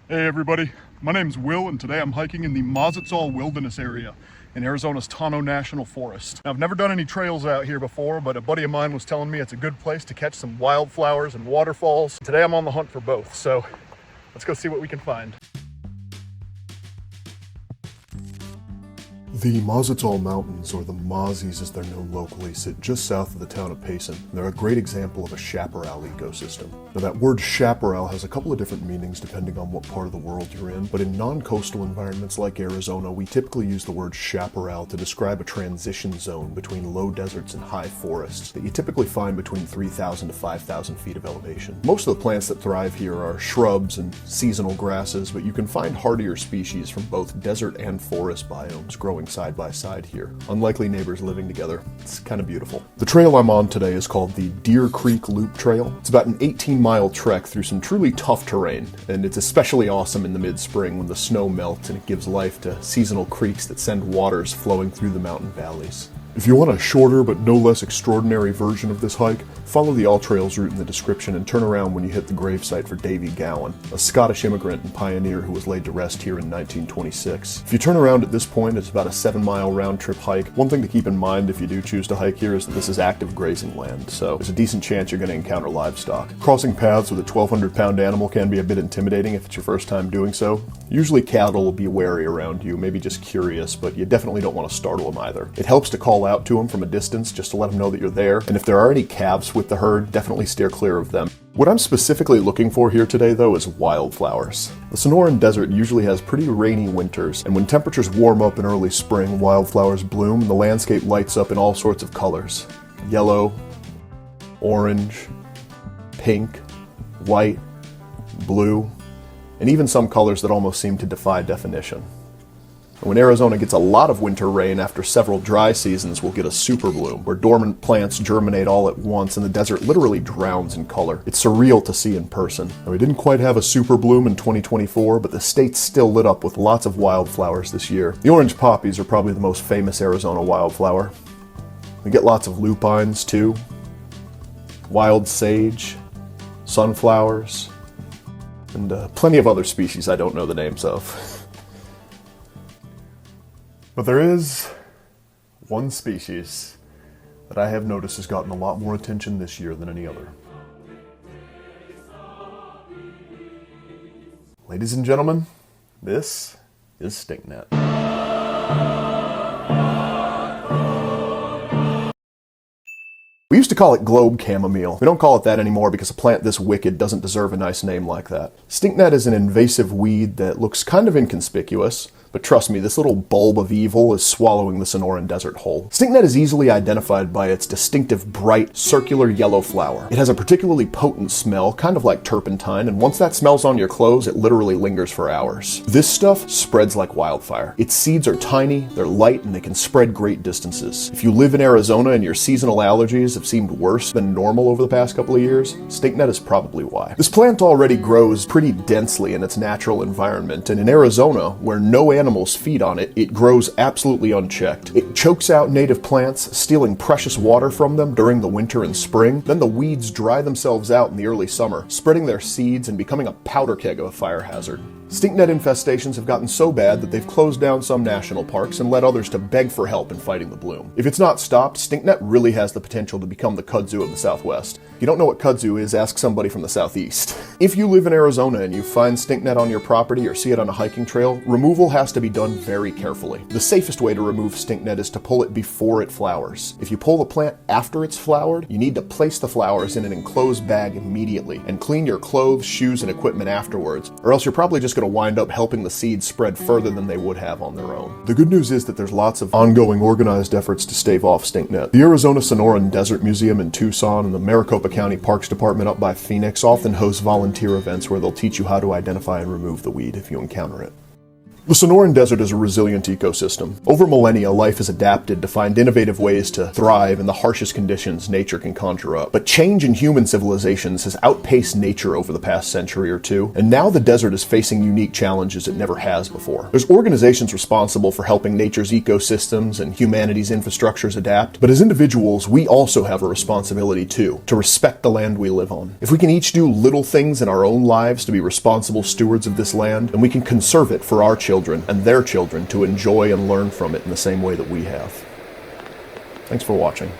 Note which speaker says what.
Speaker 1: Hey everybody, my name's Will and today I'm hiking in the Mazatzal Wilderness Area in Arizona's Tonto National Forest. Now, I've never done any trails out here before, but a buddy of mine was telling me it's a good place to catch some wildflowers and waterfalls. Today I'm on the hunt for both, so let's go see what we can find.
Speaker 2: The Mazatzal Mountains, or the Mazis as they're known locally, sit just south of the town of Payson. They're a great example of a chaparral ecosystem. Now that word chaparral has a couple of different meanings depending on what part of the world you're in, but in non-coastal environments like Arizona, we typically use the word chaparral to describe a transition zone between low deserts and high forests that you typically find between 3,000 to 5,000 feet of elevation. Most of the plants that thrive here are shrubs and seasonal grasses, but you can find hardier species from both desert and forest biomes growing side by side here. Unlikely neighbors living together. It's kind of beautiful. The trail I'm on today is called the Deer Creek Loop Trail. It's about an 18-mile trek through some truly tough terrain, and it's especially awesome in the mid-spring when the snow melts and it gives life to seasonal creeks that send waters flowing through the mountain valleys. If you want a shorter but no less extraordinary version of this hike, follow the Alltrails route in the description and turn around when you hit the gravesite for Davey Gowan, a Scottish immigrant and pioneer who was laid to rest here in 1926. If you turn around at this point, it's about a 7-mile round-trip hike. One thing to keep in mind if you do choose to hike here is that this is active grazing land, so there's a decent chance you're going to encounter livestock. Crossing paths with a 1,200-pound animal can be a bit intimidating if it's your first time doing so. Usually cattle will be wary around you, maybe just curious, but you definitely don't want to startle them either. It helps to call out to them from a distance just to let them know that you're there, and if there are any calves with the herd, definitely steer clear of them. What I'm specifically looking for here today, though, is wildflowers. The Sonoran Desert usually has pretty rainy winters, and when temperatures warm up in early spring, wildflowers bloom and the landscape lights up in all sorts of colors. Yellow, orange, pink, white, blue, and even some colors that almost seem to defy definition. When Arizona gets a lot of winter rain after several dry seasons, we'll get a super bloom, where dormant plants germinate all at once and the desert literally drowns in color. It's surreal to see in person. Now, we didn't quite have a super bloom in 2024, but the state's still lit up with lots of wildflowers this year. The orange poppies are probably the most famous Arizona wildflower. We get lots of lupines too, wild sage, sunflowers, and plenty of other species I don't know the names of. But there is one species that I have noticed has gotten a lot more attention this year than any other. Ladies and gentlemen, this is Stinknet. We used to call it globe chamomile. We don't call it that anymore because a plant this wicked doesn't deserve a nice name like that. Stinknet is an invasive weed that looks kind of inconspicuous, but trust me, this little bulb of evil is swallowing the Sonoran Desert whole. Stinknet is easily identified by its distinctive bright, circular yellow flower. It has a particularly potent smell, kind of like turpentine, and once that smell's on your clothes, it literally lingers for hours. This stuff spreads like wildfire. Its seeds are tiny, they're light, and they can spread great distances. If you live in Arizona and your seasonal allergies have seemed worse than normal over the past couple of years, Stinknet is probably why. This plant already grows pretty densely in its natural environment, and in Arizona, where no animals feed on it, it grows absolutely unchecked. It chokes out native plants, stealing precious water from them during the winter and spring. Then the weeds dry themselves out in the early summer, spreading their seeds and becoming a powder keg of a fire hazard. Stinknet infestations have gotten so bad that they've closed down some national parks and led others to beg for help in fighting the bloom. If it's not stopped, Stinknet really has the potential to become the kudzu of the Southwest. If you don't know what kudzu is, ask somebody from the Southeast. If you live in Arizona and you find Stinknet on your property or see it on a hiking trail, removal has to be done very carefully. The safest way to remove Stinknet is to pull it before it flowers. If you pull the plant after it's flowered, you need to place the flowers in an enclosed bag immediately and clean your clothes, shoes, and equipment afterwards, or else you're probably just going to wind up helping the seeds spread further than they would have on their own. The good news is that there's lots of ongoing organized efforts to stave off Stinknet. The Arizona Sonoran Desert Museum in Tucson and the Maricopa County Parks Department up by Phoenix often host volunteer events where they'll teach you how to identify and remove the weed if you encounter it. The Sonoran Desert is a resilient ecosystem. Over millennia, life has adapted to find innovative ways to thrive in the harshest conditions nature can conjure up. But change in human civilizations has outpaced nature over the past century or two, and now the desert is facing unique challenges it never has before. There's organizations responsible for helping nature's ecosystems and humanity's infrastructures adapt, but as individuals, we also have a responsibility too, to respect the land we live on. If we can each do little things in our own lives to be responsible stewards of this land, then we can conserve it for our children and their children to enjoy and learn from it in the same way that we have. Thanks for watching.